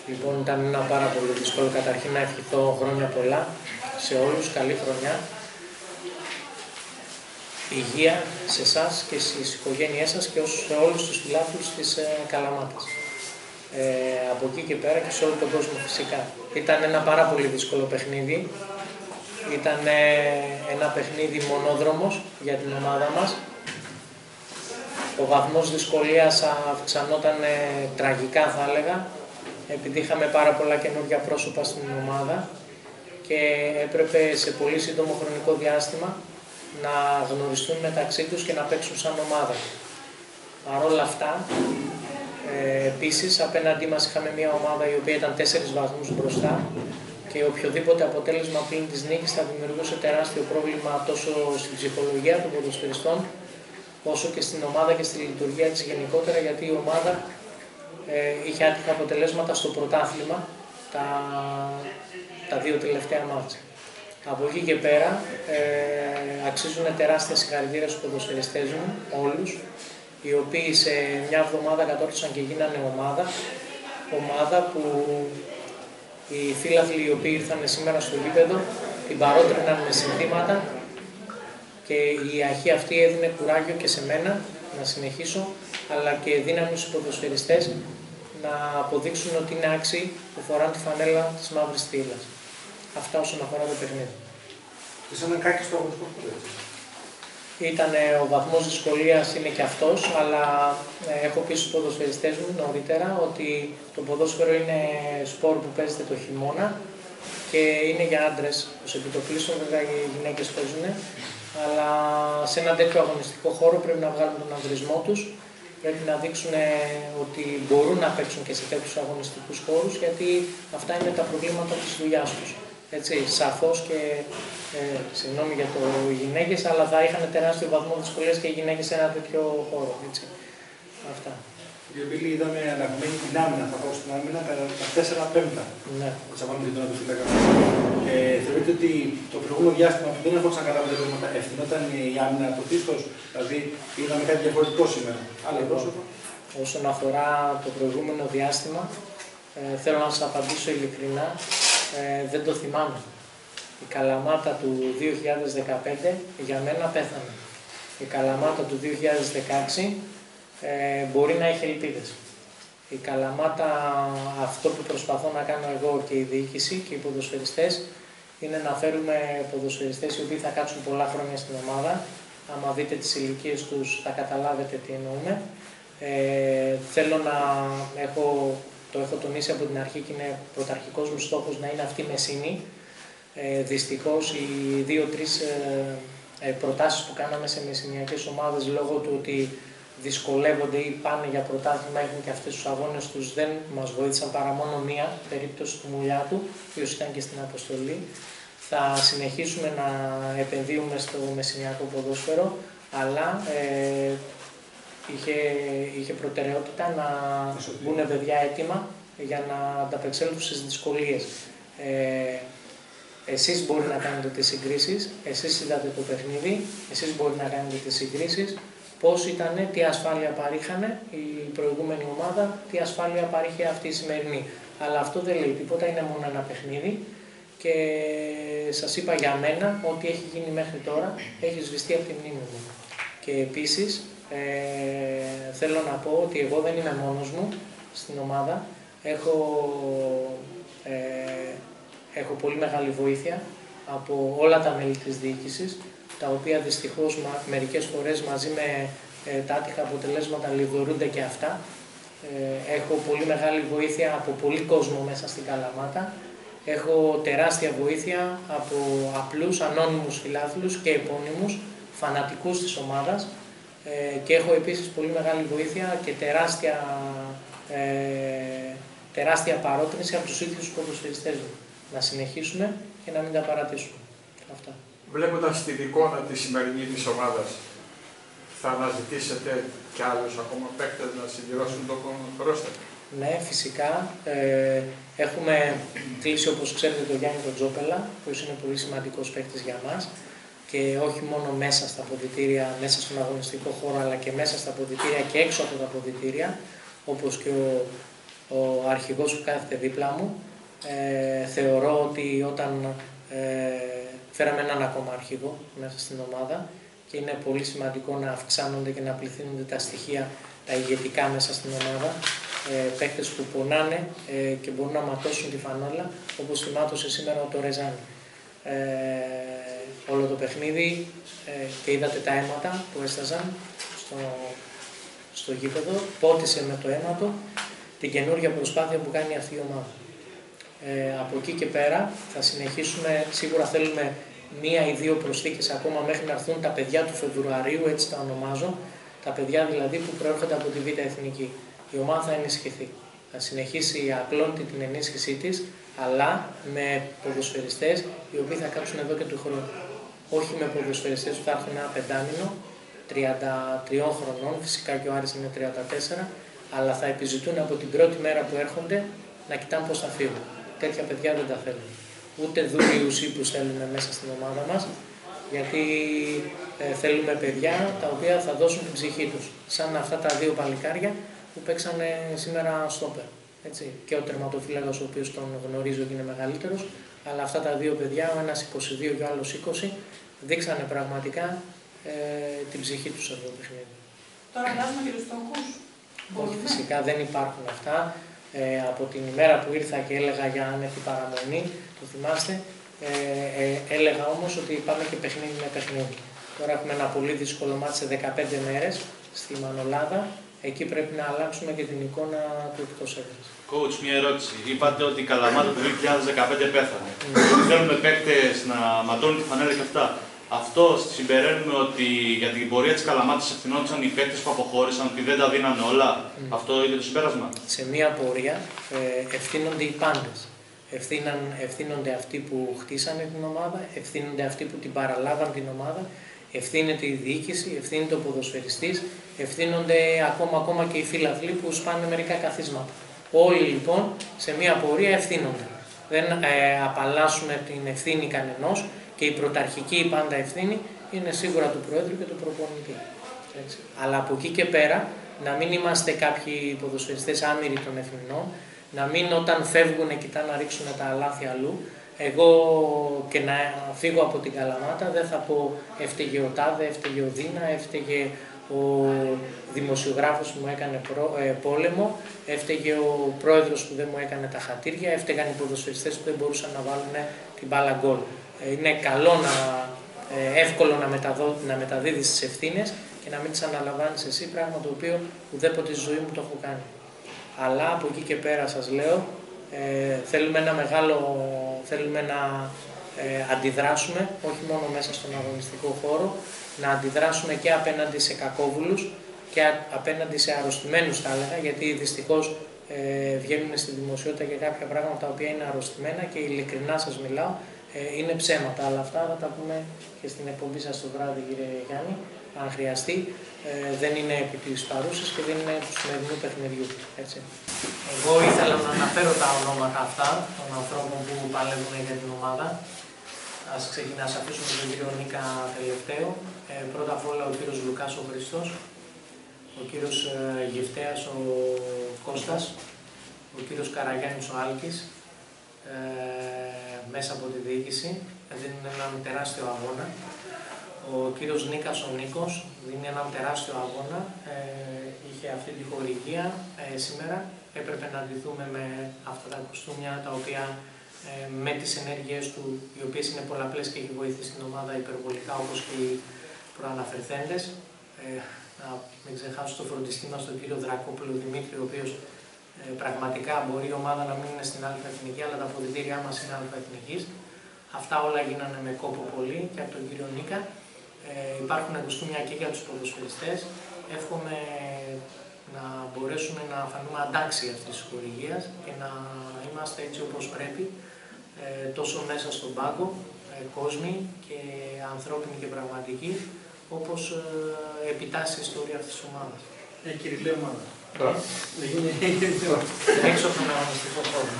Λοιπόν, ήταν ένα πάρα πολύ δύσκολο. Καταρχήν να ευχηθώ χρόνια πολλά σε όλους, καλή χρονιά. Υγεία σε εσάς και στις οικογένειές σας και σε όλους τους φιλάθλους της Καλαμάτας. Από εκεί και πέρα και σε όλο τον κόσμο φυσικά. Ήταν ένα πάρα πολύ δύσκολο παιχνίδι. Ήταν ένα παιχνίδι μονόδρομος για την ομάδα μας. Ο βαθμός δυσκολίας αυξανόταν τραγικά θα έλεγα, επειδή είχαμε πάρα πολλά καινούργια πρόσωπα στην ομάδα και έπρεπε σε πολύ σύντομο χρονικό διάστημα να γνωριστούν μεταξύ τους και να παίξουν σαν ομάδα. Παρ' όλα αυτά, επίσης απέναντί μας είχαμε μια ομάδα η οποία ήταν 4 βαθμούς μπροστά και οποιοδήποτε αποτέλεσμα πλην της νίκης θα δημιουργούσε τεράστιο πρόβλημα τόσο στην ψυχολογία των ποδοσφαιριστών όσο και στην ομάδα και στη λειτουργία της γενικότερα, γιατί η ομάδα είχε άτυχα αποτελέσματα στο πρωτάθλημα τα 2 τελευταία μάτσα. Από εκεί και πέρα αξίζουν τεράστια συγχαρητήρια στους ποδοσφαιριστές μου, όλους, οι οποίοι σε μια εβδομάδα κατόρθωσαν και γίνανε ομάδα που οι φίλαθλοι οι οποίοι ήρθαν σήμερα στο γήπεδο την παρότριναν με συνθήματα και η αρχή αυτή έδινε κουράγιο και σε μένα να συνεχίσω, αλλά και δύναμη στους ποδοσφαιριστές να αποδείξουν ότι είναι άξιοι που φοράνε τη φανέλα της μαύρης στήλας. Αυτά όσον αφορά το παιχνίδι. Είσαι ένα κάκι στο αγωνιστικό χώρο. Ο βαθμός δυσκολίας είναι και αυτός, αλλά έχω πει στους ποδοσφαιριστές μου νωρίτερα ότι το ποδόσφαιρο είναι σπορ που παίζεται το χειμώνα και είναι για άντρες ως επιτοπλίστων, βέβαια οι γυναίκες παίζουν, αλλά σε ένα τέτοιο αγωνιστικό χώρο πρέπει να βγάλουν τον ανδρισμό τους, πρέπει να δείξουν ότι μπορούν να παίξουν και σε τέτοιους αγωνιστικούς χώρους, γιατί αυτά είναι τα προβλήματα της δουλειάς τους. Έτσι, σαφώς και, συγγνώμη για το γυναίκες, αλλά θα είχαν τεράστιο βαθμό δυσκολίας και οι γυναίκες σε ένα τέτοιο χώρο. Έτσι. Αυτά. Κύριε Μπίλη, είδαμε αναγμένη την άμυνα, θα πάω στην άμυνα, τα 4/5. Ναι. Θα τσαπάμε και τον αντιφύλακα. Θεωρείτε ότι το προηγούμενο διάστημα που δεν έχω καταλάβει τα πράγματα ευθυνόταν η άμυνα από πίσω, δηλαδή είδαμε κάτι διαφορετικό σήμερα. Άλλο πρόσωπο. Όσον αφορά το προηγούμενο διάστημα, θέλω να σας απαντήσω ειλικρινά. Δεν το θυμάμαι. Η Καλαμάτα του 2015 για μένα πέθανε. Η Καλαμάτα του 2016 μπορεί να έχει ελπίδες. Η Καλαμάτα, αυτό που προσπαθώ να κάνω εγώ και η διοίκηση και οι ποδοσφαιριστές, είναι να φέρουμε ποδοσφαιριστές οι οποίοι θα κάτσουν πολλά χρόνια στην ομάδα. Άμα δείτε τις ηλικίες τους θα καταλάβετε τι εννοούμε. Θέλω να το έχω τονίσει από την αρχή και είναι πρωταρχικός μου στόχος να είναι αυτή η μεσίνη. Δυστυχώς οι 2-3 προτάσεις που κάναμε σε μεσηνιακές ομάδες λόγω του ότι δυσκολεύονται ή πάνε για πρωτάθλημα, έχουν και αυτές τους αγώνες τους, δεν μας βοήθησαν παρά μόνο μία περίπτωση του Μουλιάτου, ο οποίος ήταν και στην αποστολή. Θα συνεχίσουμε να επενδύουμε στο μεσηνιακό ποδόσφαιρο, αλλά είχε προτεραιότητα να μπουν παιδιά έτοιμα για να ανταπεξέλθουν στις δυσκολίες. Εσείς μπορεί να κάνετε τις συγκρίσεις, εσείς είδατε το παιχνίδι, εσείς μπορεί να κάνετε τις συγκρίσεις, πώς ήταν, τι ασφάλεια παρήχανε η προηγούμενη ομάδα, τι ασφάλεια παρήχε αυτή η σημερινή. Αλλά αυτό δεν λέει τίποτα, είναι μόνο ένα παιχνίδι και σας είπα για μένα ότι έχει γίνει μέχρι τώρα, έχει σβηστεί από τη μνήμη μου. Και επίσης, θέλω να πω ότι εγώ δεν είμαι μόνος μου στην ομάδα. Έχω πολύ μεγάλη βοήθεια από όλα τα μέλη της διοίκησης, τα οποία δυστυχώς μερικές φορές μαζί με τα άτυχα αποτελέσματα λιγορούνται και αυτά. Έχω πολύ μεγάλη βοήθεια από πολύ κόσμο μέσα στην Καλαμάτα. Έχω τεράστια βοήθεια από απλούς, ανώνυμους φιλάθλους και επώνυμους, φανατικούς της ομάδας. Και έχω επίσης πολύ μεγάλη βοήθεια και τεράστια παρότρινση από τους ίδιους τους ποδοσφαιριστές μου. Να συνεχίσουμε και να μην τα παρατήσουμε. Αυτά. Βλέποντας την εικόνα της σημερινής της ομάδας, θα αναζητήσετε κι άλλους ακόμα παίκτες να συμπληρώσουν το ρόστερ? Ναι, φυσικά. Έχουμε κλείσει, όπως ξέρετε, τον Γιάννη τον Τζόπελα, που είναι πολύ σημαντικός παίκτης για μας. Και όχι μόνο μέσα στα αποδυτήρια, μέσα στον αγωνιστικό χώρο, αλλά και μέσα στα αποδυτήρια και έξω από τα αποδυτήρια, όπως και ο ο αρχηγός που κάθεται δίπλα μου. Θεωρώ ότι όταν φέραμε έναν ακόμα αρχηγό μέσα στην ομάδα και είναι πολύ σημαντικό να αυξάνονται και να πληθύνονται τα στοιχεία, τα ηγετικά μέσα στην ομάδα, παίκτες που πονάνε και μπορούν να ματώσουν τη φανόλα, όπως τη μάτωσε σήμερα ο Τορεζάνη. Όλο το παιχνίδι και είδατε τα αίματα που έσταζαν στο γήπεδο, πότισε με το αίμα του την καινούργια προσπάθεια που κάνει αυτή η ομάδα. Από εκεί και πέρα θα συνεχίσουμε, σίγουρα θέλουμε 1 ή 2 προσθήκες ακόμα μέχρι να έρθουν τα παιδιά του Φεβρουαρίου, έτσι τα ονομάζω, τα παιδιά δηλαδή που προέρχονται από τη Β' Εθνική. Η ομάδα θα ενισχυθεί, θα συνεχίσει απλώντη την ενίσχυσή της, αλλά με ποδοσφαιριστές οι οποίοι θα κάτσουν εδώ και του χρόνου. Όχι με ποδοσφαιριστές που θα έρθουν ένα πεντάμινο, 33 χρονών, φυσικά και ο Άρης είναι 34, αλλά θα επιζητούν από την πρώτη μέρα που έρχονται να κοιτάνε πώς θα φύγουν. Τέτοια παιδιά δεν τα θέλουν. Ούτε δούριους ύπους θέλουμε μέσα στην ομάδα μας, γιατί θέλουμε παιδιά τα οποία θα δώσουν την ψυχή τους. Σαν αυτά τα 2 παλικάρια που παίξανε σήμερα στόπερ. Έτσι. Και ο τερματοφύλακας, ο οποίος τον γνωρίζω και είναι μεγαλύτερος, αλλά αυτά τα 2 παιδιά, ο ένας 22 και ο άλλος 20, δείξανε πραγματικά την ψυχή τους σε αυτό το παιχνίδι. Τώρα αλλάζουμε και τους στόχους. Όχι, φυσικά δεν υπάρχουν αυτά. Από την ημέρα που ήρθα και έλεγα για άνετη παραμονή, το θυμάστε, έλεγα όμως ότι πάμε και παιχνίδι με παιχνίδι. Τώρα έχουμε ένα πολύ δύσκολο μάτι σε 15 μέρες στη Μανολάδα. Εκεί πρέπει να αλλάξουμε και την εικόνα του εκτός έδρας. Coach, μια ερώτηση. Είπατε ότι η Καλαμάτα το 2015 πέθανε. Θέλουμε παίκτες να ματώνουν τη φανέλα και αυτά. Αυτό συμπεραίνουμε ότι για την πορεία της Καλαμάτας ευθυνόντουσαν οι παίκτες που αποχώρησαν, ότι δεν τα δίνανε όλα. Αυτό είναι το συμπέρασμα. Σε μία πορεία ευθύνονται οι πάντες. Ευθύνονται αυτοί που χτίσανε την ομάδα, ευθύνονται αυτοί που την παραλάβαν την ομάδα, ευθύνεται η διοίκηση, ευθύνεται ο ποδοσφαιριστής, ευθύνονται ακόμα και οι φίλαθλοι που σπάνε μερικά καθίσματα. Όλοι λοιπόν σε μία πορεία ευθύνονται. Δεν απαλλάσσουμε την ευθύνη κανενός και η πρωταρχική πάντα ευθύνη είναι σίγουρα του Προέδρου και του προπονητή. Έτσι. Αλλά από εκεί και πέρα να μην είμαστε κάποιοι ποδοσφαιριστές άμυροι των ευθυνών, να μην όταν φεύγουν κοιτάνε να ρίξουν τα λάθη αλλού. Εγώ και να φύγω από την Καλαμάτα δεν θα πω έφταιγε ο Τάδε, έφταιγε ο Δίνα, έφταιγε ο δημοσιογράφος που μου έκανε πόλεμο, έφταιγε ο πρόεδρος που δεν μου έκανε τα χατήρια, έφταιγαν οι ποδοσφαιριστές που δεν μπορούσαν να βάλουν την μπάλα γκολ. Είναι καλό εύκολο να μεταδίδεις τις ευθύνες και να μην τις αναλαμβάνεις εσύ, πράγμα το οποίο ουδέποτε στη ζωή μου το έχω κάνει. Αλλά από εκεί και πέρα σας λέω, θέλουμε να αντιδράσουμε, όχι μόνο μέσα στον αγωνιστικό χώρο, να αντιδράσουμε και απέναντι σε κακόβουλους και απέναντι σε αρρωστημένους θα έλεγα, γιατί δυστυχώς βγαίνουν στη δημοσιότητα και κάποια πράγματα τα οποία είναι αρρωστημένα και ειλικρινά σας μιλάω, είναι ψέματα, αλλά αυτά θα τα πούμε και στην εκπομπή σας το βράδυ, κύριε Γιάννη, αν χρειαστεί. Δεν είναι επί της παρούσης και δεν είναι του σημερινού παιχνιδιού. Έτσι. Εγώ ήθελα να αναφέρω τα ονόματα αυτά των ανθρώπων που παλεύουν για την ομάδα. Ας αφήσουμε τον κύριο Νίκα τελευταίο. Πρώτα απ' όλα ο κύριος Λουκάς ο Χριστός, ο κύριος Γευτέας ο Κώστας, ο κύριος Καραγιάννης ο Άλκης, μέσα από τη διοίκηση, δίνουν έναν τεράστιο αγώνα. Ο κύριος Νίκας ο Νίκος δίνει έναν τεράστιο αγώνα, είχε αυτή τη χορηγία σήμερα, έπρεπε να ντυθούμε με αυτά τα κοστούμια τα οποία με τις ενέργειές του, οι οποίες είναι πολλαπλές και έχει βοηθήσει την ομάδα υπερβολικά όπως και οι προαναφερθέντες. Να μην ξεχάσω το φροντιστή μας τον κύριο Δρακόπουλο Δημήτρη, ο οποίος πραγματικά μπορεί η ομάδα να μην είναι στην Α' Εθνική, αλλά τα αποδυτήριά μας είναι Α' Εθνικής. Αυτά όλα γίνανε με κόπο πολύ και από τον κύριο Νίκα. Υπάρχουν κοστούμια και για τους ποδοσφαιριστές. Εύχομαι να μπορέσουμε να φανούμε αντάξιοι αυτής της χορηγίας και να είμαστε έτσι όπως πρέπει, τόσο μέσα στον πάγκο, κόσμοι και ανθρώπινοι και πραγματικοί, όπως επιτάσσει η ιστορία αυτής της ομάδας. Κυριλή ομάδα. Έξω από τον αγωνιστικό χώρο.